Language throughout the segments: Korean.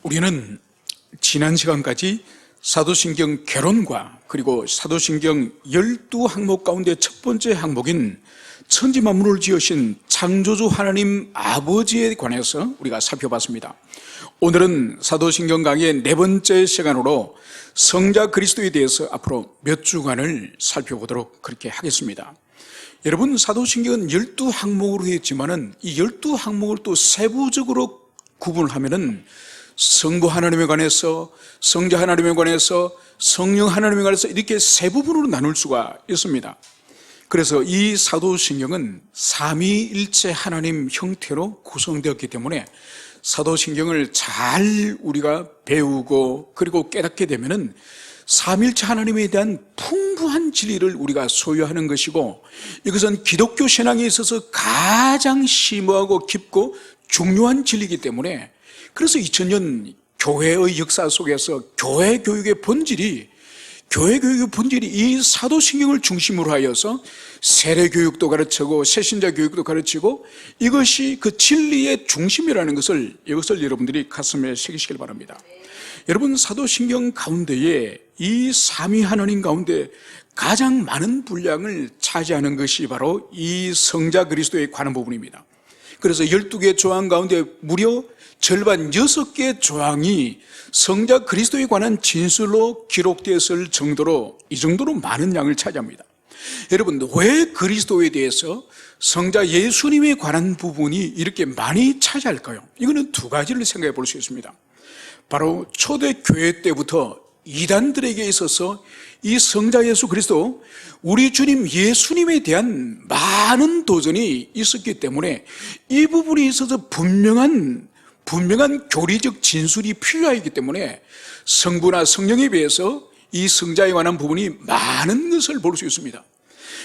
우리는 지난 시간까지 사도신경 개론과 그리고 사도신경 12항목 가운데 첫 번째 항목인 천지만물을 지으신 창조주 하나님 아버지에 관해서 우리가 살펴봤습니다. 오늘은 사도신경 강의의 네 번째 시간으로 성자 그리스도에 대해서 앞으로 몇 주간을 살펴보도록 그렇게 하겠습니다. 여러분, 사도신경은 12항목으로 되어 있지만은 이 12항목을 또 세부적으로 구분을 하면은 성부 하나님에 관해서, 성자 하나님에 관해서, 성령 하나님에 관해서 이렇게 세 부분으로 나눌 수가 있습니다. 그래서 이 사도신경은 삼위일체 하나님 형태로 구성되었기 때문에 사도신경을 잘 우리가 배우고 그리고 깨닫게 되면은 삼위일체 하나님에 대한 풍부한 진리를 우리가 소유하는 것이고, 이것은 기독교 신앙에 있어서 가장 심오하고 깊고 중요한 진리이기 때문에, 그래서 2000년 교회의 역사 속에서 교회 교육의 본질이 이 사도신경을 중심으로 하여서 세례교육도 가르치고 새신자 교육도 가르치고, 이것이 그 진리의 중심이라는 것을 이것을 여러분들이 가슴에 새기시길 바랍니다. 여러분, 사도신경 가운데에 이 삼위 하나님 가운데 가장 많은 분량을 차지하는 것이 바로 이 성자 그리스도에 관한 부분입니다. 그래서 12개 조항 가운데 무려 절반 6개 조항이 성자 그리스도에 관한 진술로 기록되었을 정도로, 이 정도로 많은 양을 차지합니다. 여러분, 왜 그리스도에 대해서 성자 예수님에 관한 부분이 이렇게 많이 차지할까요? 이거는 두 가지를 생각해 볼 수 있습니다. 바로 초대교회 때부터 이단들에게 있어서 이 성자 예수 그리스도, 우리 주님 예수님에 대한 많은 도전이 있었기 때문에 이 부분에 있어서 분명한 교리적 진술이 필요하기 때문에 성부나 성령에 비해서 이 성자에 관한 부분이 많은 것을 볼 수 있습니다.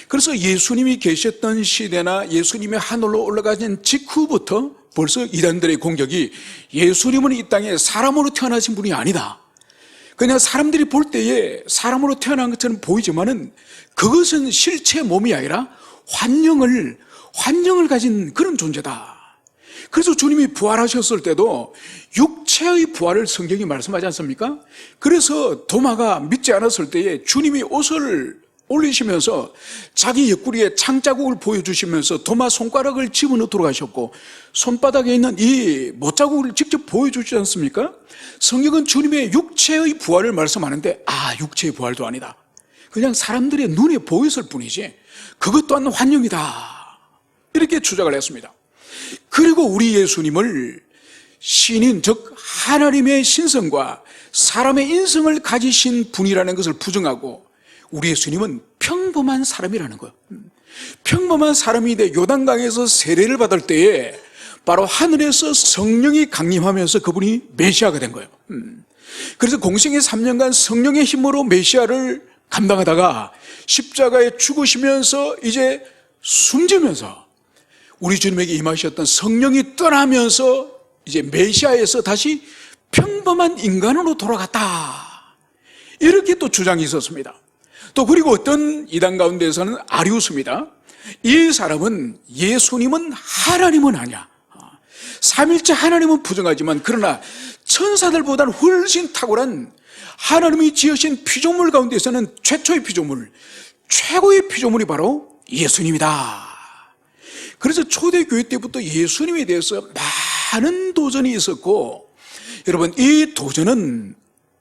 그래서 예수님이 계셨던 시대나 예수님이 하늘로 올라가신 직후부터 벌써 이단들의 공격이, 예수님은 이 땅에 사람으로 태어나신 분이 아니다, 그냥 사람들이 볼 때에 사람으로 태어난 것처럼 보이지만은 그것은 실체 몸이 아니라 환영을 가진 그런 존재다. 그래서 주님이 부활하셨을 때도 육체의 부활을 성경이 말씀하지 않습니까? 그래서 도마가 믿지 않았을 때에 주님이 옷을 올리시면서 자기 옆구리에 창자국을 보여주시면서 도마 손가락을 집어넣도록 하셨고, 손바닥에 있는 이 못자국을 직접 보여주지 않습니까? 성경은 주님의 육체의 부활을 말씀하는데, 육체의 부활도 아니다, 그냥 사람들의 눈에 보였을 뿐이지 그것 또한 환영이다, 이렇게 주장을 했습니다. 그리고 우리 예수님을 신인, 즉 하나님의 신성과 사람의 인성을 가지신 분이라는 것을 부정하고, 우리 예수님은 평범한 사람이라는 거예요. 평범한 사람인데 요단강에서 세례를 받을 때에 바로 하늘에서 성령이 강림하면서 그분이 메시아가 된 거예요. 그래서 공생의 3년간 성령의 힘으로 메시아를 감당하다가 십자가에 죽으시면서 이제 숨지면서 우리 주님에게 임하셨던 성령이 떠나면서 이제 메시아에서 다시 평범한 인간으로 돌아갔다, 이렇게 또 주장이 있었습니다. 또 그리고 어떤 이단 가운데서는 아리우스입니다. 이 사람은 예수님은 하나님은 아니야, 삼일째 하나님은 부정하지만 그러나 천사들보다는 훨씬 탁월한 하나님이 지으신 피조물 가운데서는 최초의 피조물, 최고의 피조물이 바로 예수님이다. 그래서 초대교회 때부터 예수님에 대해서 많은 도전이 있었고, 여러분, 이 도전은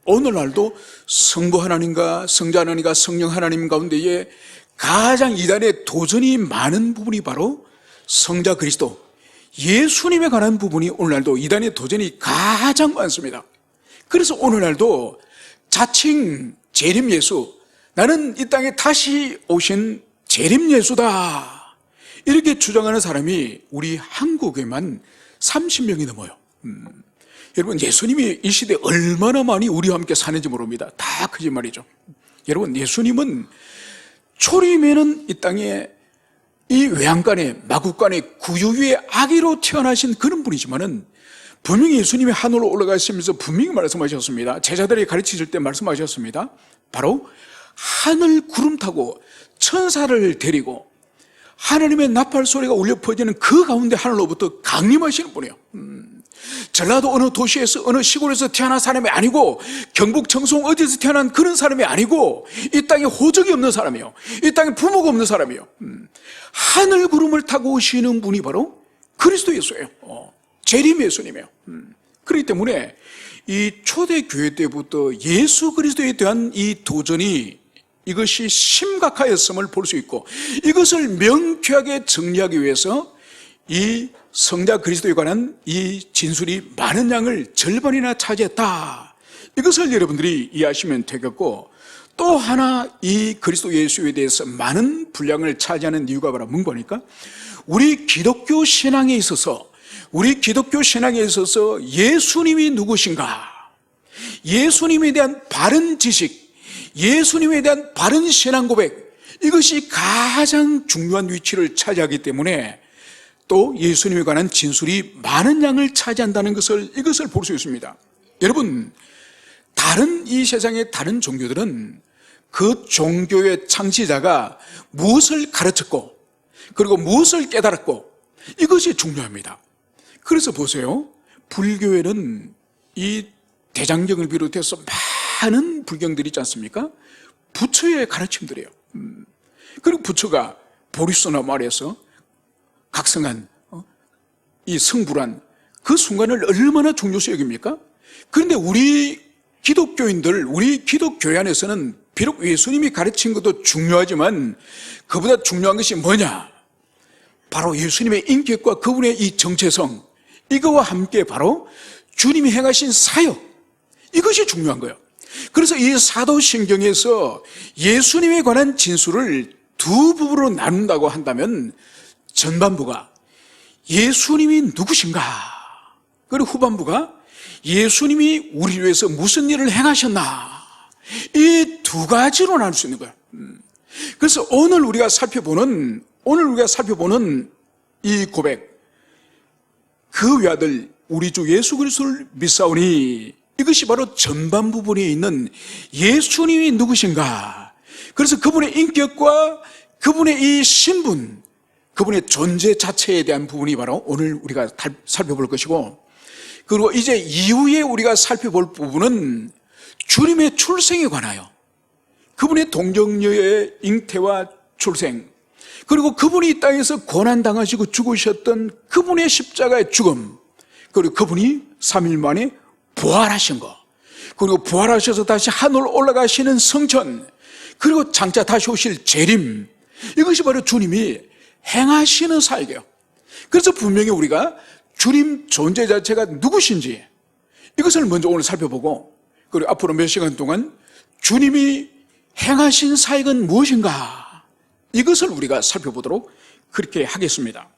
오늘날도 성부 하나님과 성자 하나님과 성령 하나님 가운데에 가장 이단의 도전이 많은 부분이 바로 성자 그리스도, 예수님에 관한 부분이 오늘날도 이단의 도전이 가장 많습니다. 그래서 오늘날도 자칭 재림 예수, 나는 이 땅에 다시 오신 재림 예수다, 이렇게 주장하는 사람이 우리 한국에만 30명이 넘어요. 여러분, 예수님이 이 시대에 얼마나 많이 우리와 함께 사는지 모릅니다. 다 거짓말이죠. 여러분, 예수님은 초림에는 이 땅에 이 외양간에 마구간에 구유 위에 아기로 태어나신 그런 분이지만은 분명히 예수님이 하늘로 올라가시면서 분명히 말씀하셨습니다. 제자들이 가르치실 때 말씀하셨습니다. 바로 하늘 구름 타고 천사를 데리고 하나님의 나팔 소리가 울려 퍼지는 그 가운데 하늘로부터 강림하시는 분이에요. 전라도 어느 도시에서 어느 시골에서 태어난 사람이 아니고 경북 청송 어디서 태어난 그런 사람이 아니고 이 땅에 호적이 없는 사람이에요. 이 땅에 부모가 없는 사람이에요. 하늘 구름을 타고 오시는 분이 바로 그리스도 예수예요. 재림 예수님이에요. 그렇기 때문에 이 초대교회 때부터 예수 그리스도에 대한 이 도전이 이것이 심각하였음을 볼 수 있고, 이것을 명쾌하게 정리하기 위해서 이 성자 그리스도에 관한 이 진술이 많은 양을 절반이나 차지했다, 이것을 여러분들이 이해하시면 되겠고, 또 하나 이 그리스도 예수에 대해서 많은 분량을 차지하는 이유가 바로 뭔가, 우리 기독교 신앙에 있어서 예수님이 누구신가, 예수님에 대한 바른 지식, 예수님에 대한 바른 신앙 고백, 이것이 가장 중요한 위치를 차지하기 때문에 또 예수님에 관한 진술이 많은 양을 차지한다는 이것을 볼 수 있습니다. 여러분, 이 세상의 다른 종교들은 그 종교의 창시자가 무엇을 가르쳤고 그리고 무엇을 깨달았고, 이것이 중요합니다. 그래서 보세요, 불교에는 이 대장경을 비롯해서 많은 불경들이 있지 않습니까? 부처의 가르침들이에요. 그리고 부처가 보리수나 말에서 각성한 이 성불한 그 순간을 얼마나 중요시 여깁니까? 그런데 우리 기독교인들, 우리 기독교회 안에서는 비록 예수님이 가르친 것도 중요하지만 그보다 중요한 것이 뭐냐? 바로 예수님의 인격과 그분의 이 정체성, 이거와 함께 바로 주님이 행하신 사역, 이것이 중요한 거예요. 그래서 이 사도신경에서 예수님에 관한 진술을 두 부분으로 나눈다고 한다면, 전반부가 예수님이 누구신가, 그리고 후반부가 예수님이 우리를 위해서 무슨 일을 행하셨나, 이 두 가지로 나눌 수 있는 거예요. 그래서 오늘 우리가 살펴보는 이 고백, 그 외아들 우리 주 예수 그리스도를 믿사오니, 이것이 바로 전반 부분에 있는 예수님이 누구신가, 그래서 그분의 인격과 그분의 이 신분, 그분의 존재 자체에 대한 부분이 바로 오늘 우리가 살펴볼 것이고, 그리고 이제 이후에 우리가 살펴볼 부분은 주님의 출생에 관하여 그분의 동정녀의 잉태와 출생, 그리고 그분이 이 땅에서 고난당하시고 죽으셨던 그분의 십자가의 죽음, 그리고 그분이 3일 만에 부활하신 것, 그리고 부활하셔서 다시 하늘 올라가시는 성천, 그리고 장차 다시 오실 재림, 이것이 바로 주님이 행하시는 사역이에요. 그래서 분명히 우리가 주님 존재 자체가 누구신지, 이것을 먼저 오늘 살펴보고, 그리고 앞으로 몇 시간 동안 주님이 행하신 사역은 무엇인가, 이것을 우리가 살펴보도록 그렇게 하겠습니다.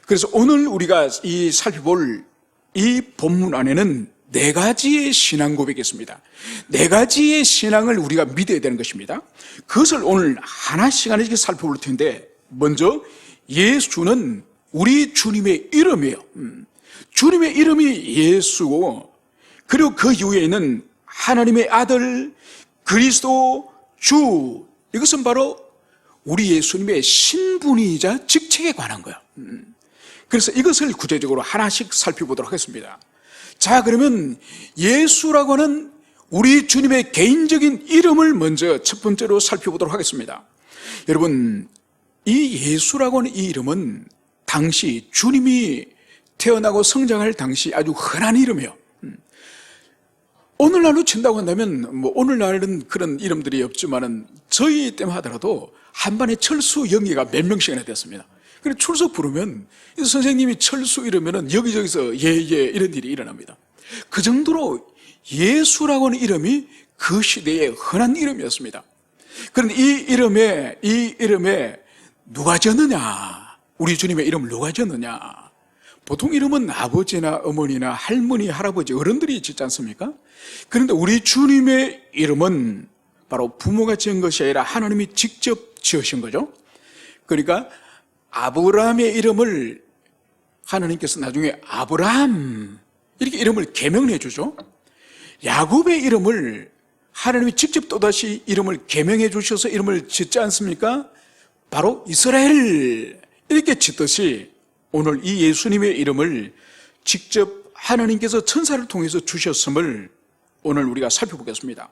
그래서 오늘 우리가 살펴볼 이 본문 안에는 4가지의 신앙 고백이 있습니다. 4가지의 신앙을 우리가 믿어야 되는 것입니다. 그것을 오늘 하나씩 살펴볼 텐데, 먼저 예수는 우리 주님의 이름이에요. 주님의 이름이 예수고, 그리고 그 이후에는 하나님의 아들, 그리스도, 주, 이것은 바로 우리 예수님의 신분이자 직책에 관한 거예요. 그래서 이것을 구체적으로 하나씩 살펴보도록 하겠습니다. 자, 그러면 예수라고 하는 우리 주님의 개인적인 이름을 먼저 첫 번째로 살펴보도록 하겠습니다. 여러분, 이 예수라고 하는 이 이름은 당시 주님이 태어나고 성장할 당시 아주 흔한 이름이에요. 오늘날로 친다고 한다면 오늘날은 그런 이름들이 없지만은 저희 때만 하더라도 한반에 철수 영예가 몇 명씩이나 됐습니다. 그래서 출석 부르면 선생님이 철수 이러면은 여기저기서 예예 이런 일이 일어납니다. 그 정도로 예수라고 하는 이름이 그 시대의 흔한 이름이었습니다. 그런데 이 이름에 누가 지었느냐? 우리 주님의 이름을 누가 지었느냐? 보통 이름은 아버지나 어머니나 할머니, 할아버지, 어른들이 짓지 않습니까? 그런데 우리 주님의 이름은 바로 부모가 지은 것이 아니라 하나님이 직접 지으신 거죠. 그러니까 아브라함의 이름을 하나님께서 나중에 아브라함 이렇게 이름을 개명해 주죠. 야곱의 이름을 하나님이 직접 또다시 이름을 개명해 주셔서 이름을 짓지 않습니까? 바로 이스라엘 이렇게 짓듯이 오늘 이 예수님의 이름을 직접 하나님께서 천사를 통해서 주셨음을 오늘 우리가 살펴보겠습니다.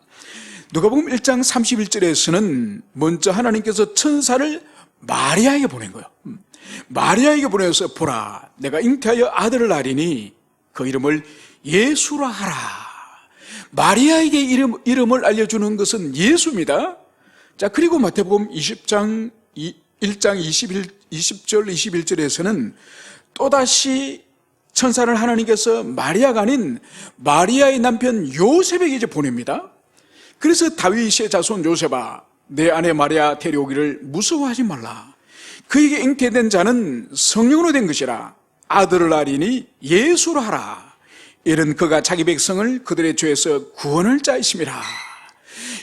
누가복음 1장 31절에서는 먼저 하나님께서 천사를 마리아에게 보낸 거예요. 마리아에게 보내서 보라, 내가 잉태하여 아들을 낳으리니 그 이름을 예수라 하라. 마리아에게 이름을 알려주는 것은 예수입니다. 자, 그리고 마태복음 1장 20절 21절에서는 또다시 천사를 하나님께서 마리아가 아닌 마리아의 남편 요셉에게 이제 보냅니다. 그래서 다윗의 자손 요셉아, 내 아내 마리아 데려오기를 무서워하지 말라. 그에게 잉태된 자는 성령으로 된 것이라. 아들을 낳으리니 예수로 하라. 이는 그가 자기 백성을 그들의 죄에서 구원할 자이심이라.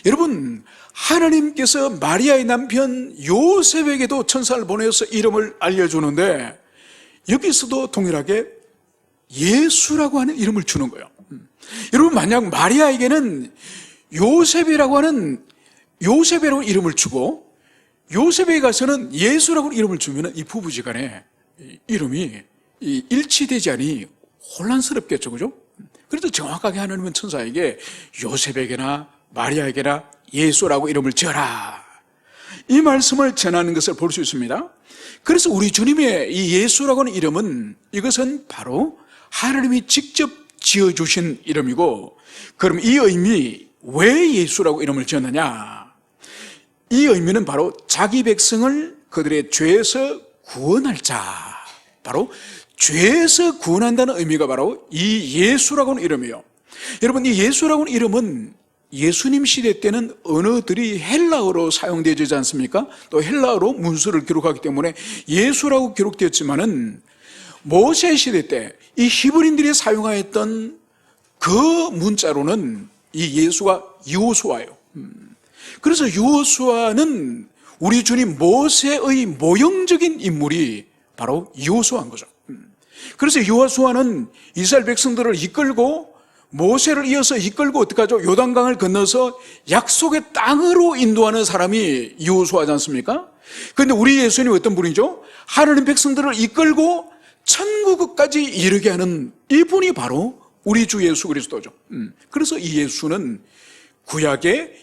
여러분, 하나님께서 마리아의 남편 요셉에게도 천사를 보내서 이름을 알려주는데 여기서도 동일하게 예수라고 하는 이름을 주는 거예요. 여러분, 만약 마리아에게는 요셉이라고 하는 이름을 주고 요셉에게 가서는 예수라고 하는 이름을 주면 이 부부지간에 이름이 일치되지 않으니 혼란스럽겠죠, 그죠? 그래도 정확하게 하나님은 천사에게 요셉에게나 마리아에게나 예수라고 이름을 지어라, 이 말씀을 전하는 것을 볼 수 있습니다. 그래서 우리 주님의 이 예수라고 하는 이름은, 이것은 바로 하나님이 직접 지어주신 이름이고, 그럼 이 의미, 왜 예수라고 이름을 지었느냐? 이 의미는 바로 자기 백성을 그들의 죄에서 구원할 자, 바로 죄에서 구원한다는 의미가 바로 이 예수라고 하는 이름이에요. 여러분, 이 예수라고 하는 이름은 예수님 시대 때는 언어들이 헬라어로 사용되지 않습니까? 또 헬라어로 문서를 기록하기 때문에 예수라고 기록되었지만은 모세 시대 때 이 히브리인들이 사용하였던 그 문자로는 이 예수가 여호수아예요. 그래서 여호수아는 우리 주님 모세의 모형적인 인물이 바로 여호수아인 거죠. 그래서 여호수아는 이스라엘 백성들을 이끌고 모세를 이어서 이끌고 어떻게 하죠? 요단강을 건너서 약속의 땅으로 인도하는 사람이 여호수아지 않습니까? 그런데 우리 예수님이 어떤 분이죠? 하나님 백성들을 이끌고 천국까지 이르게 하는 이분이 바로 우리 주 예수 그리스도죠. 그래서 이 예수는 구약의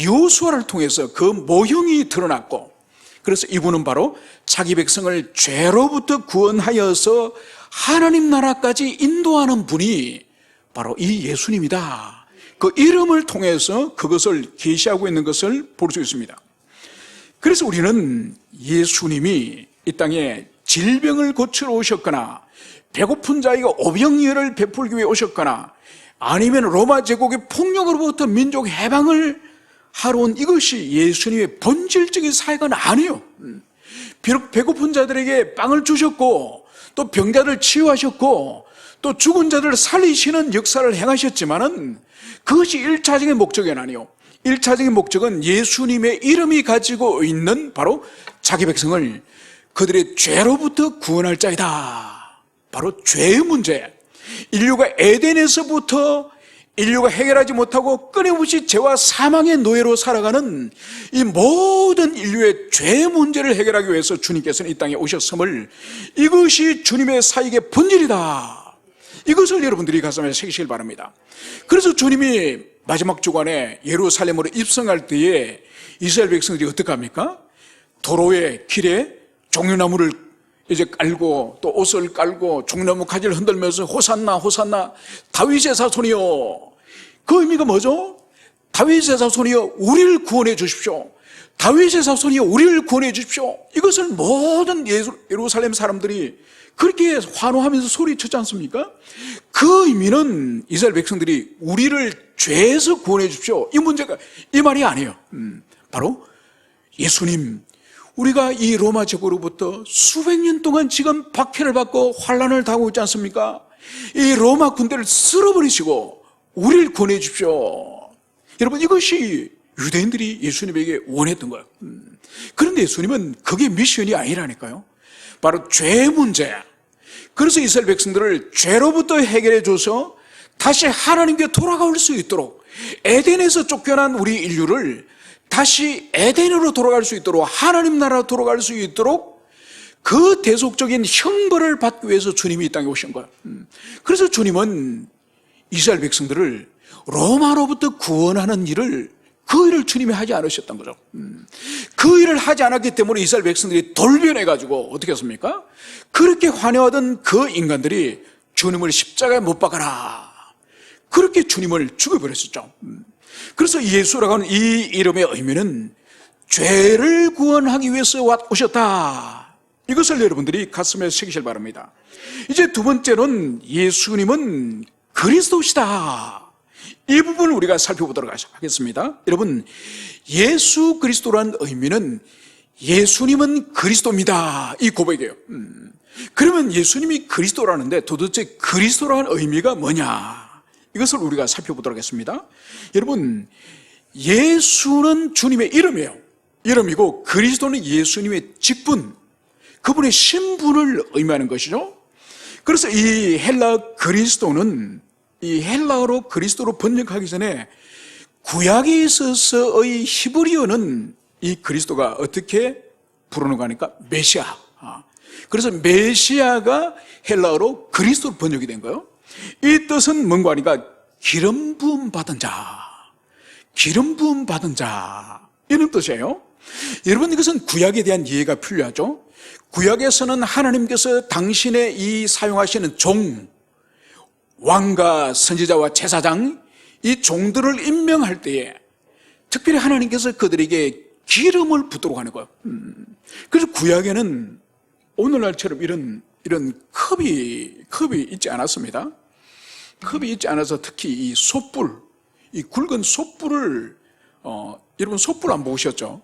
여호수아를 통해서 그 모형이 드러났고, 그래서 이분은 바로 자기 백성을 죄로부터 구원하여서 하나님 나라까지 인도하는 분이 바로 이 예수님이다. 그 이름을 통해서 그것을 계시하고 있는 것을 볼 수 있습니다. 그래서 우리는 예수님이 이 땅에 질병을 고치러 오셨거나, 배고픈 자에게 오병이어를 베풀기 위해 오셨거나, 아니면 로마 제국의 폭력으로부터 민족 해방을 하러 온, 이것이 예수님의 본질적인 사역은 아니에요. 비록 배고픈 자들에게 빵을 주셨고, 또 병자를 치유하셨고, 또 죽은 자들을 살리시는 역사를 행하셨지만은 그것이 1차적인 목적이 아니에요. 1차적인 목적은 예수님의 이름이 가지고 있는 바로 자기 백성을 그들의 죄로부터 구원할 자이다. 바로 죄의 문제. 인류가 에덴에서부터 인류가 해결하지 못하고 끊임없이 죄와 사망의 노예로 살아가는 이 모든 인류의 죄 문제를 해결하기 위해서 주님께서는 이 땅에 오셨음을, 이것이 주님의 사역의 본질이다. 이것을 여러분들이 가슴에 새기시길 바랍니다. 그래서 주님이 마지막 주간에 예루살렘으로 입성할 때에 이스라엘 백성들이 어떻게 합니까? 도로의 길에 종려나무를 이제 깔고 또 옷을 깔고 종려나무 가지를 흔들면서 호산나 호산나 다윗의 자손이여. 그 의미가 뭐죠? 다윗의 자손이여 우리를 구원해 주십시오. 다윗의 자손이여 우리를 구원해 주십시오. 이것을 모든 예루살렘 사람들이 그렇게 환호하면서 소리쳤지 않습니까? 그 의미는 이스라엘 백성들이 우리를 죄에서 구원해 주십시오, 이 문제가, 이 말이 아니에요. 바로 예수님, 우리가 이 로마 제국으로부터 수백 년 동안 지금 박해를 받고 환난을 당하고 있지 않습니까? 이 로마 군대를 쓸어버리시고 우리를 구원해 주십시오. 여러분, 이것이 유대인들이 예수님에게 원했던 거예요. 그런데 예수님은 그게 미션이 아니라니까요. 바로 죄 문제. 그래서 이스라엘 백성들을 죄로부터 해결해 줘서 다시 하나님께 돌아갈 수 있도록, 에덴에서 쫓겨난 우리 인류를 다시 에덴으로 돌아갈 수 있도록, 하나님 나라로 돌아갈 수 있도록 그 대속적인 형벌을 받기 위해서 주님이 이 땅에 오신 거예요. 그래서 주님은 이스라엘 백성들을 로마로부터 구원하는 일을, 그 일을 주님이 하지 않으셨던 거죠. 그 일을 하지 않았기 때문에 이스라엘 백성들이 돌변해가지고 어떻게 했습니까? 그렇게 환영하던 그 인간들이 주님을 십자가에 못 박아라, 그렇게 주님을 죽여버렸었죠. 그래서 예수라고 하는 이 이름의 의미는 죄를 구원하기 위해서 오셨다, 이것을 여러분들이 가슴에 새기실 바랍니다. 이제 두 번째는 예수님은 그리스도시다, 이 부분을 우리가 살펴보도록 하겠습니다. 여러분, 예수 그리스도라는 의미는 예수님은 그리스도입니다, 이 고백이에요. 그러면 예수님이 그리스도라는데 도대체 그리스도라는 의미가 뭐냐, 이것을 우리가 살펴보도록 하겠습니다. 여러분, 예수는 주님의 이름이고 그리스도는 예수님의 직분, 그분의 신분을 의미하는 것이죠. 그래서 이 헬라 그리스도는, 이 헬라어로 그리스도로 번역하기 전에 구약에 있어서의 히브리어는 이 그리스도가 어떻게 부르는가 하니까 메시아. 그래서 메시아가 헬라어로 그리스도로 번역이 된 거예요. 이 뜻은 뭔가 하니까 기름 부음 받은 자, 기름 부음 받은 자, 이런 뜻이에요. 여러분, 이것은 구약에 대한 이해가 필요하죠. 구약에서는 하나님께서 당신의 이 사용하시는 종, 왕과 선지자와 제사장, 이 종들을 임명할 때에 특별히 하나님께서 그들에게 기름을 붓도록 하는 거예요. 그래서 구약에는 오늘날처럼 이런 컵이 있지 않았습니다. 컵이 있지 않아서 특히 이 솥불, 이 굵은 솥불을, 여러분 솥불 안 보셨죠?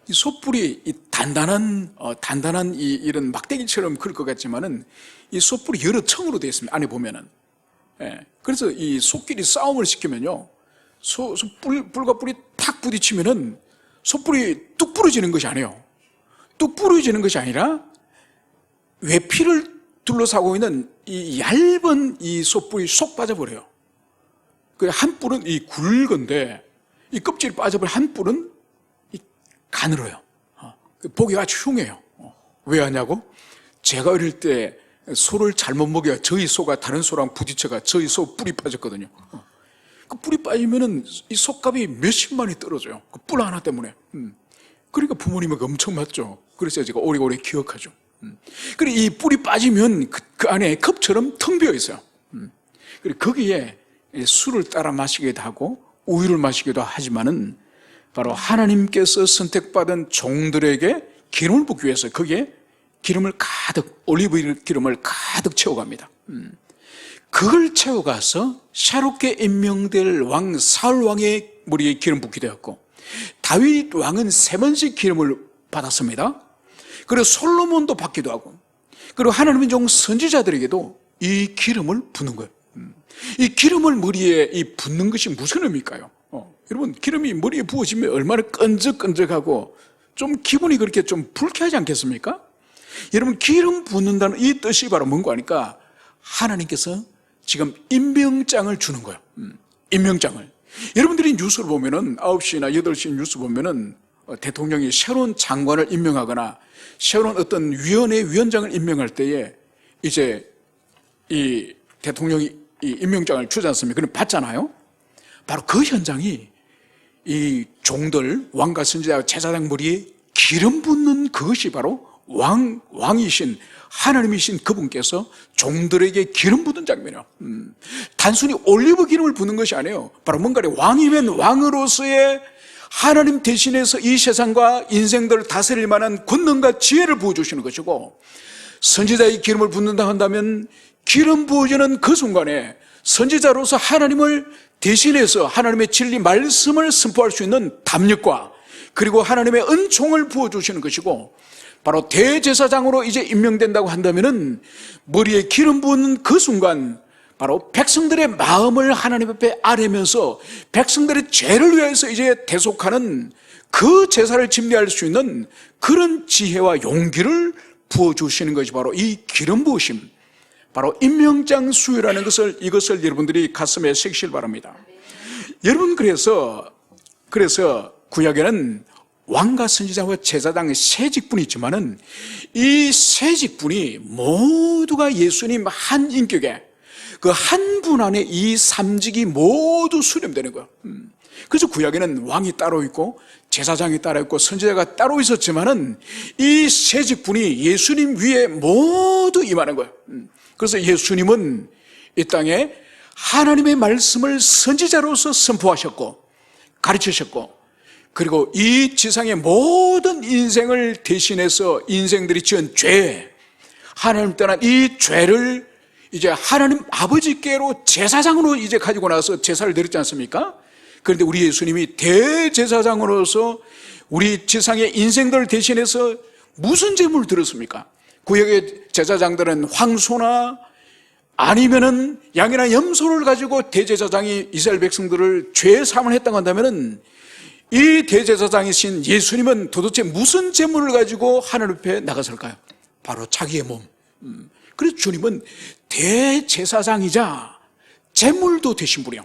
이 솥불이 이 단단한 이런 막대기처럼 그럴 것 같지만은 이 솥불이 여러 층으로 되어 있습니다. 안에 보면은. 예. 그래서 이 솥끼리 싸움을 시키면요, 뿔과 뿔이 탁 부딪히면은 솥불이 뚝 부러지는 것이 아니에요. 뚝 부러지는 것이 아니라 외피를 둘러싸고 있는 이 얇은 이 솥불이 쏙 빠져버려요. 그 한 뿔은 이 굵은데 이 껍질이 빠져버린 한 뿔은 가늘어요. 보기가 아주 흉해요. 왜 하냐고? 제가 어릴 때 소를 잘못 먹여야 저희 소가 다른 소랑 부딪혀가 저희 소 뿔이 빠졌거든요. 그 뿔이 빠지면은 이 속값이 몇십만이 떨어져요. 그 뿔 하나 때문에. 그러니까 부모님에게 엄청 맞죠. 그래서 제가 오래오래 기억하죠. 그리고 이 뿔이 빠지면 그 안에 컵처럼 텅 비어 있어요. 그리고 거기에 술을 따라 마시기도 하고 우유를 마시기도 하지만은 바로 하나님께서 선택받은 종들에게 기름을 붓기 위해서 거기에 기름을 가득, 올리브 기름을 가득 채워갑니다. 그걸 채워가서 새롭게 임명될 왕 사울 왕의 머리에 기름 붓게 되었고, 다윗 왕은 3번씩 기름을 받았습니다. 그리고 솔로몬도 받기도 하고, 그리고 하나님의 종 선지자들에게도 이 기름을 붓는 거예요. 이 기름을 머리에 붓는 것이 무슨 의미일까요? 여러분, 기름이 머리에 부어지면 얼마나 끈적끈적하고 좀 기분이 그렇게 좀 불쾌하지 않겠습니까? 여러분, 기름 붓는다는 이 뜻이 바로 뭔가 하니까 하나님께서 지금 임명장을 주는 거예요. 임명장을. 여러분들이 뉴스를 보면은 9시나 8시 뉴스 보면은 대통령이 새로운 장관을 임명하거나 새로운 어떤 위원회 위원장을 임명할 때에 이제 이 대통령이 이 임명장을 주지 않습니까? 그럼 받잖아요. 바로 그 현장이 이 종들, 왕과 선지자, 제사장 머리에 기름 붓는 그것이 바로 왕이신 하나님이신 그분께서 종들에게 기름 붓는 장면이에요. 단순히 올리브 기름을 붓는 것이 아니에요. 바로 뭔가를 왕이면 왕으로서의 하나님 대신해서 이 세상과 인생들을 다스릴 만한 권능과 지혜를 부어주시는 것이고, 선지자의 기름을 붓는다 한다면 기름 부어지는 그 순간에 선지자로서 하나님을 대신해서 하나님의 진리 말씀을 선포할 수 있는 담력과 그리고 하나님의 은총을 부어주시는 것이고, 바로 대제사장으로 이제 임명된다고 한다면은 머리에 기름 부은 그 순간 바로 백성들의 마음을 하나님 앞에 아뢰면서 백성들의 죄를 위해서 이제 대속하는 그 제사를 집례할 수 있는 그런 지혜와 용기를 부어주시는 것이 바로 이 기름 부으심, 바로 임명장 수요라는 이것을 여러분들이 가슴에 새기실 바랍니다. 여러분, 그래서 구약에는 왕과 선지자와 제사장의 세 직분이 있지만은 이 세 직분이 모두가 예수님 한 인격에 그 한 분 안에 이 삼직이 모두 수렴되는 거예요. 그래서 구약에는 왕이 따로 있고 제사장이 따로 있고 선지자가 따로 있었지만은 이 세 직분이 예수님 위에 모두 임하는 거예요. 그래서 예수님은 이 땅에 하나님의 말씀을 선지자로서 선포하셨고 가르치셨고, 그리고 이 지상의 모든 인생을 대신해서 인생들이 지은 죄, 하나님 떠난 이 죄를 이제 하나님 아버지께로 제사장으로 이제 가지고 나서 제사를 드렸지 않습니까? 그런데 우리 예수님이 대제사장으로서 우리 지상의 인생들을 대신해서 무슨 제물을 드렸습니까? 구약의 제사장들은 황소나 아니면은 양이나 염소를 가지고 대제사장이 이스라엘 백성들을 죄 사함을 했다고 한다면은 이 대제사장이신 예수님은 도대체 무슨 제물을 가지고 하나님 앞에 나갔을까요? 바로 자기의 몸. 그래서 주님은 대제사장이자 제물도 되신 분이요.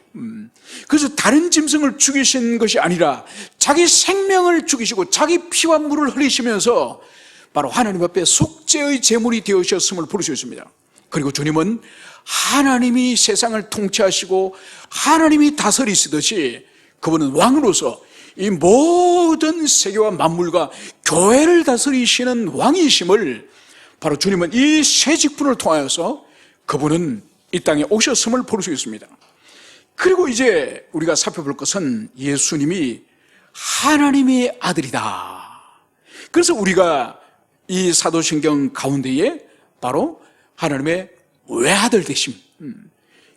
그래서 다른 짐승을 죽이신 것이 아니라 자기 생명을 죽이시고 자기 피와 물을 흘리시면서 바로 하나님 앞에 속죄의 제물이 되으셨음을 볼 수 있습니다. 그리고 주님은 하나님이 세상을 통치하시고 하나님이 다스리시듯이 그분은 왕으로서 이 모든 세계와 만물과 교회를 다스리시는 왕이심을 바로 주님은 이 세 직분을 통하여서 그분은 이 땅에 오셨음을 볼 수 있습니다. 그리고 이제 우리가 살펴볼 것은 예수님이 하나님의 아들이다. 그래서 우리가 이 사도신경 가운데에 바로 하나님의 외아들 되심,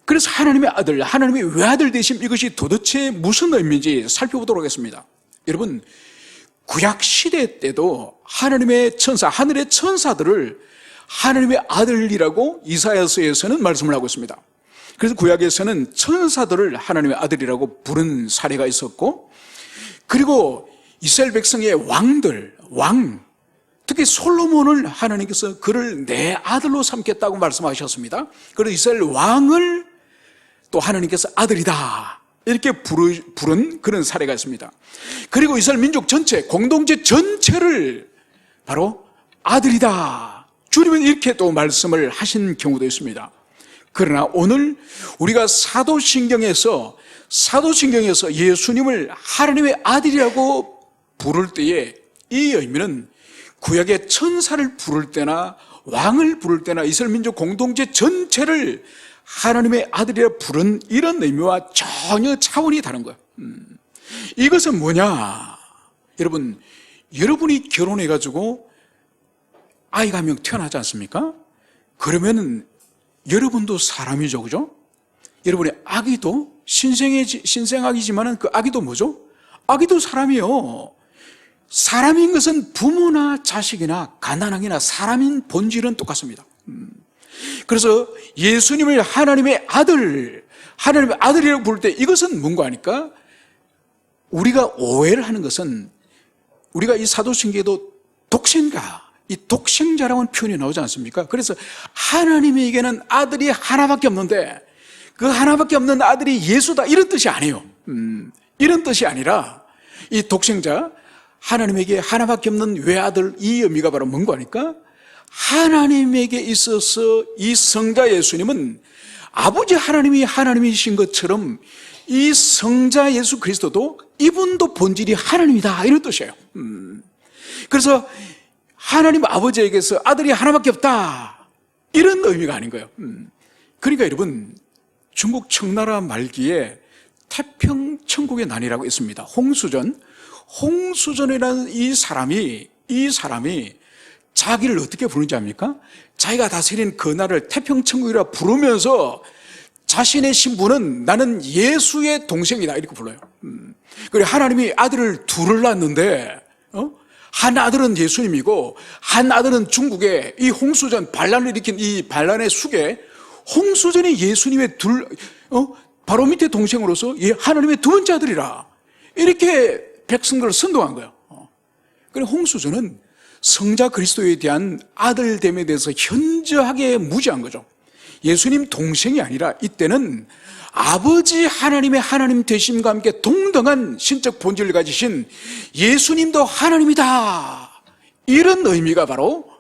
그래서 하나님의 아들, 하나님의 외아들 되심, 이것이 도대체 무슨 의미인지 살펴보도록 하겠습니다. 여러분, 구약 시대 때도 하나님의 천사, 하늘의 천사들을 하나님의 아들이라고 이사야서에서는 말씀을 하고 있습니다. 그래서 구약에서는 천사들을 하나님의 아들이라고 부른 사례가 있었고, 그리고 이스라엘 백성의 왕들, 특히 솔로몬을 하나님께서 그를 내 아들로 삼겠다고 말씀하셨습니다. 그래서 이스라엘 왕을 또 하나님께서 아들이다 이렇게 부른 그런 사례가 있습니다. 그리고 이스라엘 민족 전체, 공동체 전체를 바로 아들이다, 주님은 이렇게 또 말씀을 하신 경우도 있습니다. 그러나 오늘 우리가 사도신경에서 예수님을 하나님의 아들이라고 부를 때에 이 의미는 구약의 천사를 부를 때나 왕을 부를 때나 이스라엘 민족 공동체 전체를 하나님의 아들이라 부른 이런 의미와 전혀 차원이 다른 거예요. 이것은 뭐냐? 여러분, 여러분이 결혼해가지고 아이가 한 명 태어나지 않습니까? 그러면은 여러분도 사람이죠, 그죠? 여러분의 아기도 신생아기지만은 그 아기도 뭐죠? 아기도 사람이요. 사람인 것은 부모나 자식이나 가난하기나 사람인 본질은 똑같습니다. 그래서 예수님을 하나님의 아들이라고 부를 때 이것은 뭔가 하니까 우리가 오해를 하는 것은 우리가 이 사도신경에도 이 독생자라는 표현이 나오지 않습니까? 그래서 하나님에게는 아들이 하나밖에 없는데 그 하나밖에 없는 아들이 예수다 이런 뜻이 아니에요. 이런 뜻이 아니라 이 독생자, 하나님에게 하나밖에 없는 외아들, 이 의미가 바로 뭔가 하니까 하나님에게 있어서 이 성자 예수님은 아버지 하나님이 하나님이신 것처럼 이 성자 예수 그리스도도 이분도 본질이 하나님이다 이런 뜻이에요. 그래서 하나님 아버지에게서 아들이 하나밖에 없다 이런 의미가 아닌 거예요. 그러니까 여러분, 중국 청나라 말기에 태평천국의 난이라고 있습니다. 홍수전이라는 이 사람이 자기를 어떻게 부르는지 압니까? 자기가 다스린 그 나라를 태평천국이라 부르면서 자신의 신분은 나는 예수의 동생이다 이렇게 불러요. 그리고 하나님이 아들을 둘을 낳았는데 한 아들은 예수님이고 한 아들은 중국의 이 홍수전 반란을 일으킨 이 반란의 숙에 홍수전이 예수님의 바로 밑에 동생으로서 하나님의 두 번째 아들이라 이렇게 백성들을 선동한 거예요. 그리고 홍수전은 성자 그리스도에 대한 아들됨에 대해서 현저하게 무지한 거죠. 예수님 동생이 아니라 이때는 아버지 하나님의 하나님 되심과 함께 동등한 신적 본질을 가지신 예수님도 하나님이다. 이런 의미가 바로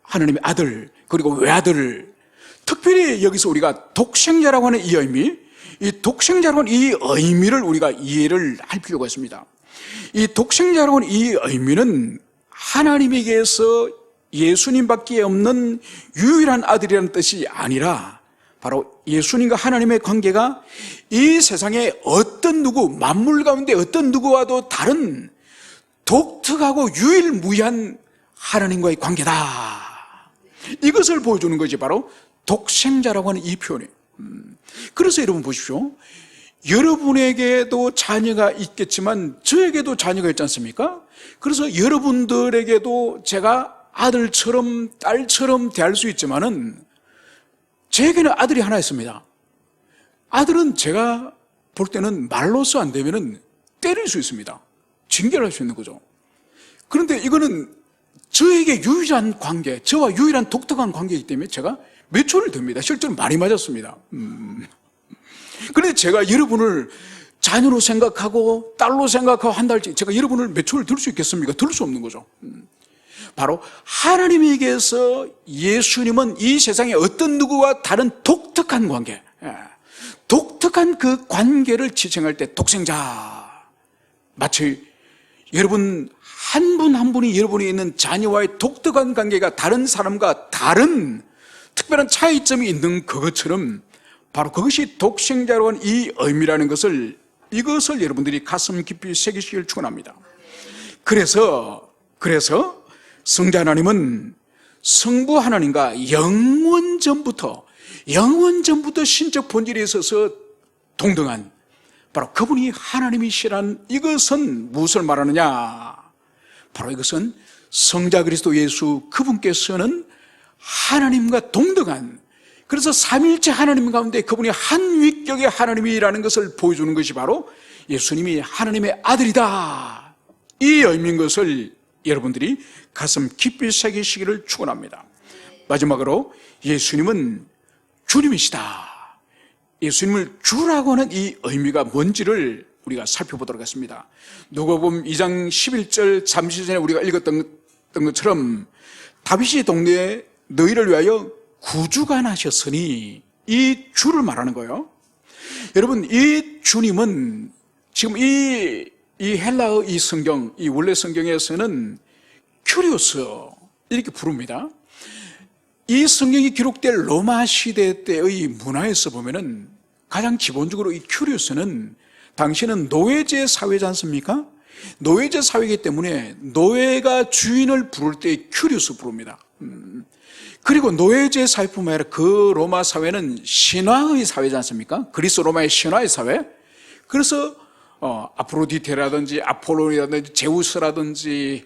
하나님의 아들, 그리고 외아들, 특별히 여기서 우리가 독생자라고 하는 이 의미, 이 독생자라고 하는 이 의미를 우리가 이해를 할 필요가 있습니다. 이 독생자라고 하는 이 의미는 하나님에게서 예수님밖에 없는 유일한 아들이라는 뜻이 아니라 바로 예수님과 하나님의 관계가 이 세상에 어떤 누구, 만물 가운데 어떤 누구와도 다른 독특하고 유일무이한 하나님과의 관계다. 이것을 보여주는 것이 바로 독생자라고 하는 이 표현이에요. 그래서 여러분 보십시오. 여러분에게도 자녀가 있겠지만 저에게도 자녀가 있지 않습니까? 그래서 여러분들에게도 제가 아들처럼 딸처럼 대할 수 있지만은 제게는 아들이 하나 있습니다. 아들은 제가 볼 때는 말로써 안 되면은 때릴 수 있습니다. 징계를 할 수 있는 거죠. 그런데 이거는 저에게 유일한 관계, 저와 유일한 독특한 관계이기 때문에 제가 몇 초를 듭니다. 실제로 많이 맞았습니다. 그런데 제가 여러분을 자녀로 생각하고 딸로 생각하고 한다 할지 제가 여러분을 몇 초를 들 수 있겠습니까? 들 수 없는 거죠. 바로 하나님에게서 예수님은 이 세상에 어떤 누구와 다른 독특한 관계, 독특한 그 관계를 지칭할 때 독생자, 마치 여러분 한 분 한 분이 여러분이 있는 자녀와의 독특한 관계가 다른 사람과 다른 특별한 차이점이 있는 그것처럼 바로 그것이 독생자로 하는 이 의미라는 것을, 이것을 여러분들이 가슴 깊이 새기시길 축원합니다. 그래서 성자 하나님은 성부 하나님과 영원 전부터 신적 본질에 있어서 동등한 바로 그분이 하나님이시란, 이것은 무엇을 말하느냐? 바로 이것은 성자 그리스도 예수 그분께서는 하나님과 동등한, 그래서 삼일체 하나님 가운데 그분이 한 위격의 하나님이라는 것을 보여주는 것이 바로 예수님이 하나님의 아들이다, 이 의미인 것을 여러분들이 가슴 깊이 새기시기를 축원합니다. 마지막으로 예수님은 주님이시다. 예수님을 주라고 하는 이 의미가 뭔지를 우리가 살펴보도록 하겠습니다. 누가복음 2장 11절, 잠시 전에 우리가 읽었던 것처럼 다윗의 동네에 너희를 위하여 구주가 나셨으니, 이 주를 말하는 거예요. 여러분, 이 주님은 지금 이 헬라어 이 성경, 이 원래 성경에서는 큐리오스 이렇게 부릅니다. 이 성경이 기록될 로마 시대 때의 문화에서 보면은 가장 기본적으로 이 큐리오스는 당시는 노예제 사회지 않습니까? 노예제 사회이기 때문에 노예가 주인을 부를 때 큐리오스 부릅니다. 그리고 노예제 사회뿐만 아니라 그 로마 사회는 신화의 사회지 않습니까? 그리스 로마의 신화의 사회. 그래서 아프로디테라든지 아폴로니라든지 제우스라든지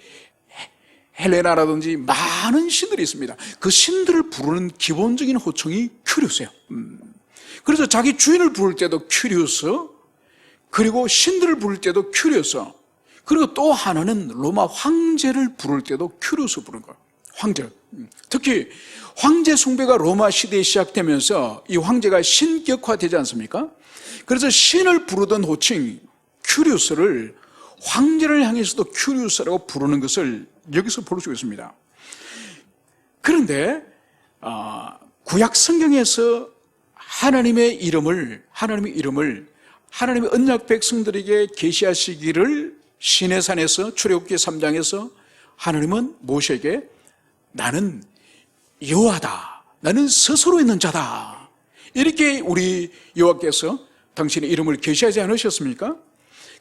헬레나라든지 많은 신들이 있습니다. 그 신들을 부르는 기본적인 호칭이 큐리오스예요. 그래서 자기 주인을 부를 때도 큐리오스, 그리고 신들을 부를 때도 큐리오스, 그리고 또 하나는 로마 황제를 부를 때도 큐리오스 부르는 거예요. 황제. 특히 황제 숭배가 로마 시대에 시작되면서 이 황제가 신격화되지 않습니까? 그래서 신을 부르던 호칭 큐리오스를 황제를 향해서도 큐리오스라고 부르는 것을 여기서 볼 수 있습니다. 그런데 구약 성경에서 하나님의 이름을 하나님의 언약 백성들에게 계시하시기를 시내산에서 출애굽기 3장에서 하나님은 모세에게 나는 여호와다, 나는 스스로 있는 자다, 이렇게 우리 여호와께서 당신의 이름을 계시하지 않으셨습니까?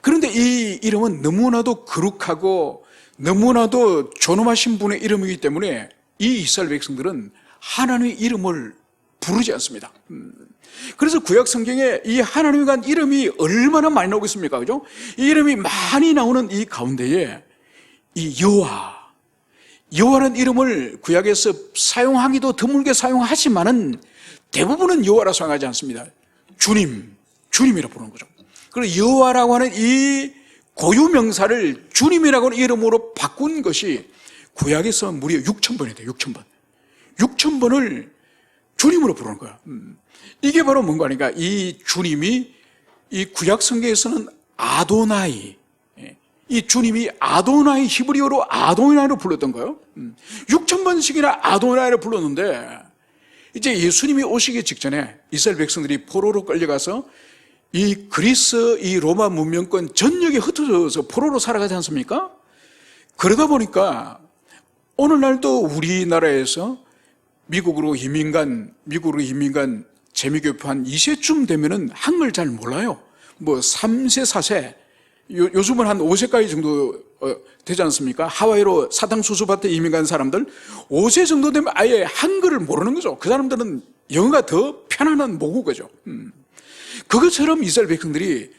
그런데 이 이름은 너무나도 거룩하고 너무나도 존엄하신 분의 이름이기 때문에 이 이스라엘 백성들은 하나님의 이름을 부르지 않습니다. 그래서 구약 성경에 이 하나님에 관한 이름이 얼마나 많이 나오고 있습니까? 그죠? 이 이름이 많이 나오는 이 가운데에 이 여호와라는 이름을 구약에서 사용하기도 드물게 사용하지만은 대부분은 여호와라 사용하지 않습니다. 주님이라고 부르는 거죠. 그리고 여호와라고 하는 이 고유명사를 주님이라고 하는 이름으로 바꾼 것이 구약에서 무려 6,000번이 돼요. 6,000번. 6,000번을 주님으로 부르는 거야. 이게 바로 뭔가 하니까 이 주님이 이 구약 성경에서는 아도나이, 이 주님이 아도나이, 히브리어로 아도나이로 불렀던 거예요. 6,000번씩이나 아도나이를 불렀는데 이제 예수님이 오시기 직전에 이스라엘 백성들이 포로로 끌려가서 이 그리스, 이 로마 문명권 전역에 흩어져서 포로로 살아가지 않습니까? 그러다 보니까 오늘날도 우리나라에서 미국으로 이민간 재미교포 한 2세쯤 되면은 한글 잘 몰라요. 뭐 3세, 4세, 요즘은 한 5세까지 정도 되지 않습니까? 하와이로 사탕수수밭에 이민 간 사람들 5세 정도 되면 아예 한글을 모르는 거죠. 그 사람들은 영어가 더 편안한 모국어죠. 그것처럼 이스라엘 백성들이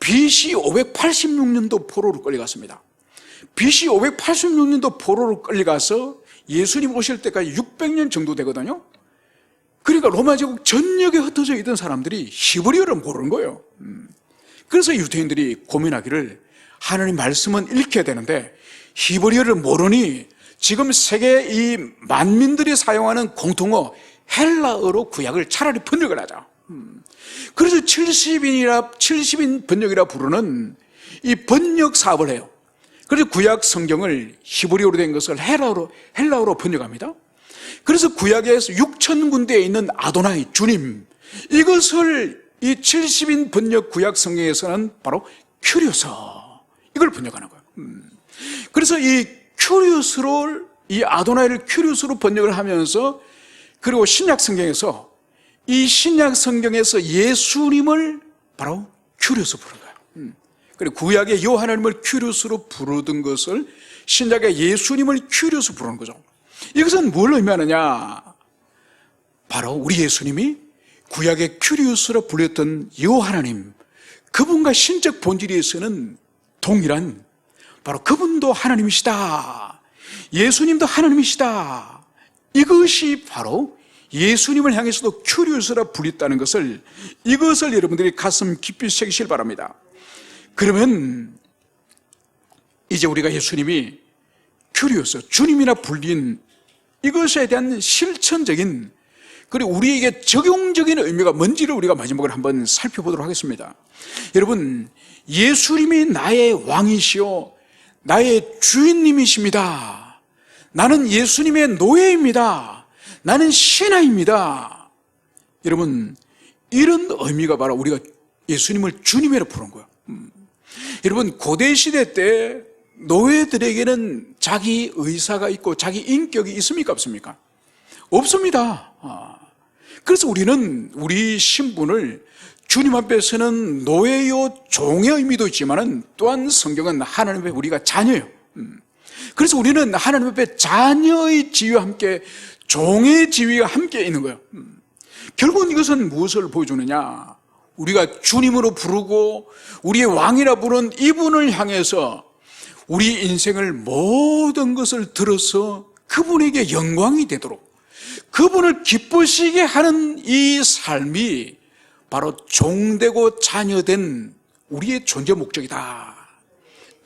BC 586년도 포로로 끌려갔습니다. BC 586년도 포로로 끌려가서 예수님 오실 때까지 600년 정도 되거든요. 그러니까 로마 제국 전역에 흩어져 있던 사람들이 히브리어를 모르는 거예요. 그래서 유대인들이 고민하기를 하나님 말씀은 읽혀야 되는데 히브리어를 모르니 지금 세계 이 만민들이 사용하는 공통어 헬라어로 구약을 차라리 번역을 하자. 그래서 70인 번역이라 부르는 이 번역 사업을 해요. 그래서 구약 성경을 히브리어로 된 것을 헬라어로 번역합니다. 그래서 구약에서 6,000군데에 있는 아도나이, 주님, 이것을 이 70인 번역 구약 성경에서는 바로 큐리오서, 이걸 번역하는 거예요. 그래서 이 큐리오스를, 이 아도나이를 큐리오스로 번역을 하면서, 그리고 신약 성경에서, 이 신약 성경에서 예수님을 바로 큐리오스 부른 거예요. 그리고 구약의 요 하나님을 큐리오스로 부르던 것을 신약의 예수님을 큐리오스 부르는 거죠. 이것은 뭘 의미하느냐? 바로 우리 예수님이 구약의 큐리오스로 불렸던 요 하나님, 그분과 신적 본질에서는 동일한, 바로 그분도 하나님이시다, 예수님도 하나님이시다, 이것이 바로 예수님을 향해서도 큐리오스라 불렸다는 것을, 이것을 여러분들이 가슴 깊이 새기실 바랍니다. 그러면 이제 우리가 예수님이 큐리오스, 주님이라 불린 이것에 대한 실천적인, 그리고 우리에게 적용적인 의미가 뭔지를 우리가 마지막으로 한번 살펴보도록 하겠습니다. 여러분, 예수님이 나의 왕이시오, 나의 주인님이십니다. 나는 예수님의 노예입니다. 나는 신하입니다. 여러분, 이런 의미가 바로 우리가 예수님을 주님이라 부른 거예요. 여러분, 고대 시대 때 노예들에게는 자기 의사가 있고 자기 인격이 있습니까? 없습니까? 없습니다. 그래서 우리는 우리 신분을 주님 앞에서는 노예요, 종의 의미도 있지만 또한 성경은 하나님 앞에 우리가 자녀예요. 그래서 우리는 하나님 앞에 자녀의 지위와 함께 종의 지위가 함께 있는 거예요. 결국은 이것은 무엇을 보여주느냐? 우리가 주님으로 부르고 우리의 왕이라 부른 이분을 향해서 우리 인생을 모든 것을 들어서 그분에게 영광이 되도록, 그분을 기쁘시게 하는 이 삶이 바로 종되고 자녀된 우리의 존재 목적이다.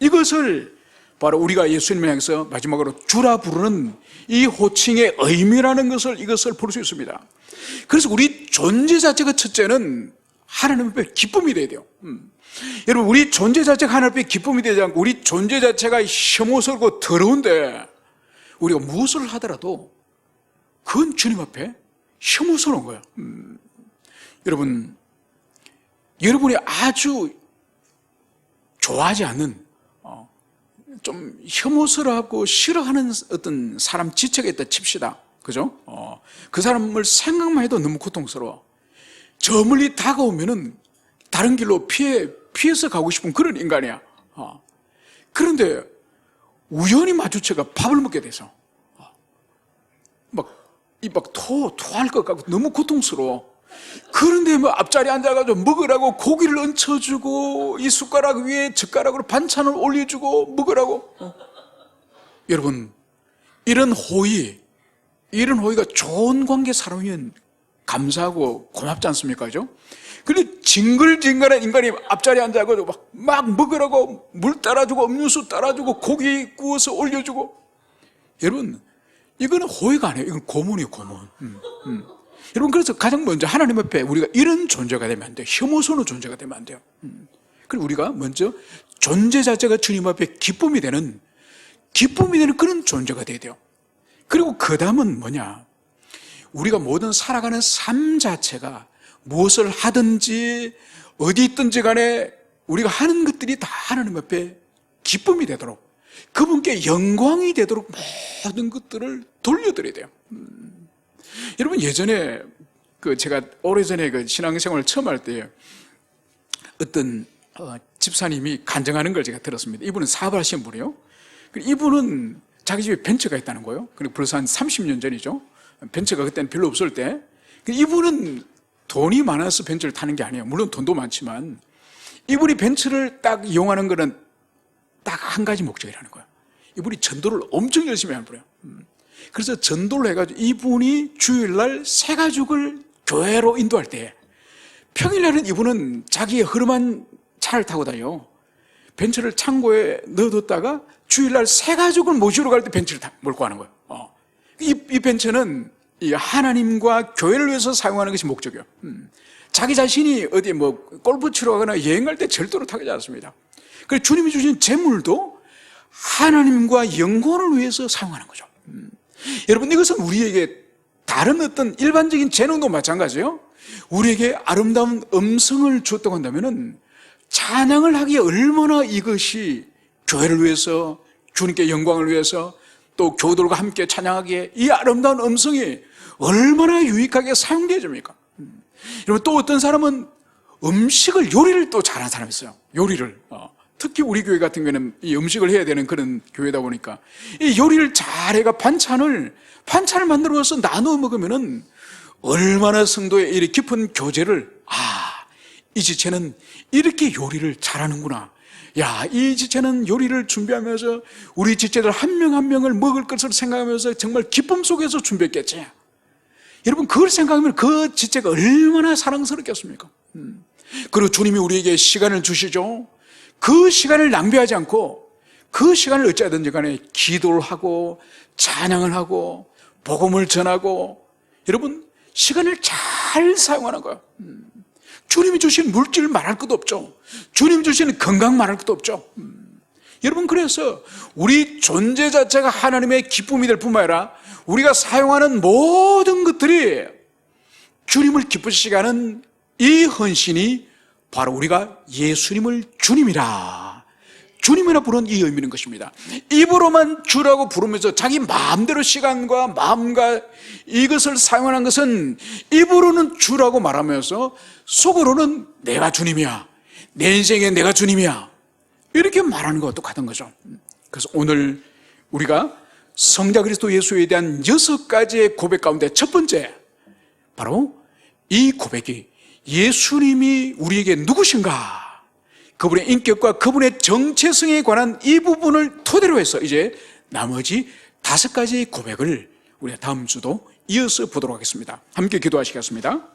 이것을 바로 우리가 예수님을 향해서 마지막으로 주라 부르는 이 호칭의 의미라는 것을, 이것을 볼 수 있습니다. 그래서 우리 존재 자체가 첫째는 하나님 앞에 기쁨이 돼야 돼요. 여러분, 우리 존재 자체가 하나님 앞에 기쁨이 되지 않고 우리 존재 자체가 혐오스럽고 더러운데 우리가 무엇을 하더라도 그건 주님 앞에 혐오스러운 거예요. 여러분, 여러분이 아주 좋아하지 않는, 좀 혐오스러워하고 싫어하는 어떤 사람 지체가 있다 칩시다. 그죠? 그 사람을 생각만 해도 너무 고통스러워. 저 멀리 다가오면은 다른 길로 피해서 가고 싶은 그런 인간이야. 그런데 우연히 마주쳐가 밥을 먹게 돼서 토할 것 같고 너무 고통스러워. 그런데 뭐 앞자리에 앉아가지고 먹으라고 고기를 얹혀주고 이 숟가락 위에 젓가락으로 반찬을 올려주고 먹으라고. 여러분, 이런 호의가 좋은 관계 사람이면 감사하고 고맙지 않습니까? 그죠? 근데 징글징글한 인간이 앞자리에 앉아가지고 막 먹으라고 물 따라주고 음료수 따라주고 고기 구워서 올려주고. 여러분, 이거는 호의가 아니에요. 이건 고문이에요, 고문. 여러분, 그래서 가장 먼저 하나님 앞에 우리가 이런 존재가 되면 안 돼요. 혐오스러운 존재가 되면 안 돼요. 그리고 우리가 먼저 존재 자체가 주님 앞에 기쁨이 되는 그런 존재가 돼야 돼요. 그리고 그 다음은 뭐냐? 우리가 모든 살아가는 삶 자체가 무엇을 하든지 어디 있든지 간에 우리가 하는 것들이 다 하나님 앞에 기쁨이 되도록, 그분께 영광이 되도록 모든 것들을 돌려드려야 돼요. 여러분, 예전에 제가 오래전에 신앙생활을 처음 할 때 어떤 집사님이 간증하는 걸 제가 들었습니다. 이분은 사업을 하시는 분이에요. 이분은 자기 집에 벤츠가 있다는 거예요. 그리고 벌써 한 30년 전이죠. 벤츠가 그때는 별로 없을 때. 이분은 돈이 많아서 벤츠를 타는 게 아니에요. 물론 돈도 많지만 이분이 벤츠를 딱 이용하는 거는 딱 한 가지 목적이라는 거예요. 이분이 전도를 엄청 열심히 하는 분이에요. 그래서 전도를 해가지고 이분이 주일날 새 가족을 교회로 인도할 때, 평일날은 이분은 자기의 흐름한 차를 타고 다녀요. 벤츠를 창고에 넣어뒀다가 주일날 새 가족을 모시러 갈 때 벤츠를 몰고 가는 거예요. 이 벤츠는 이 하나님과 교회를 위해서 사용하는 것이 목적이에요. 자기 자신이 어디 골프 치러 가거나 여행 갈 때 절대로 타지 않습니다. 그래서 주님이 주신 재물도 하나님과 영광을 위해서 사용하는 거죠. 여러분, 이것은 우리에게 다른 어떤 일반적인 재능도 마찬가지예요. 우리에게 아름다운 음성을 줬다고 한다면은 찬양을 하기에 얼마나 이것이 교회를 위해서, 주님께 영광을 위해서, 또 교우들과 함께 찬양하기에 이 아름다운 음성이 얼마나 유익하게 사용되어집니까? 여러분, 또 어떤 사람은 요리를 또 잘하는 사람이 있어요. 요리를. 특히 우리 교회 같은 경우에는 이 음식을 해야 되는 그런 교회다 보니까 이 요리를 잘해가 반찬을 만들어서 나누어 먹으면은 얼마나 성도의 이 깊은 교제를, 이 지체는 이렇게 요리를 잘하는구나. 야, 이 지체는 요리를 준비하면서 우리 지체들 한 명 한 명을 먹을 것을 생각하면서 정말 기쁨 속에서 준비했겠지. 여러분, 그걸 생각하면 그 지체가 얼마나 사랑스럽겠습니까? 그리고 주님이 우리에게 시간을 주시죠. 그 시간을 낭비하지 않고 그 시간을 어찌하든지 간에 기도를 하고 찬양을 하고 복음을 전하고, 여러분, 시간을 잘 사용하는 거예요. 주님이 주신 물질 말할 것도 없죠. 주님이 주신 건강 말할 것도 없죠. 여러분, 그래서 우리 존재 자체가 하나님의 기쁨이 될 뿐만 아니라 우리가 사용하는 모든 것들이 주님을 기쁘시게 하는 이 헌신이 바로 우리가 예수님을 주님이라 부른 이 의미는 것입니다. 입으로만 주라고 부르면서 자기 마음대로 시간과 마음과 이것을 사용하는 것은 입으로는 주라고 말하면서 속으로는 내가 주님이야, 내 인생에 내가 주님이야, 이렇게 말하는 것과 똑같은 거죠. 그래서 오늘 우리가 성자 그리스도 예수에 대한 6가지의 고백 가운데 첫 번째, 바로 이 고백이 예수님이 우리에게 누구신가, 그분의 인격과 그분의 정체성에 관한 이 부분을 토대로 해서 이제 나머지 5가지의 고백을 우리가 다음 주도 이어서 보도록 하겠습니다. 함께 기도하시겠습니다.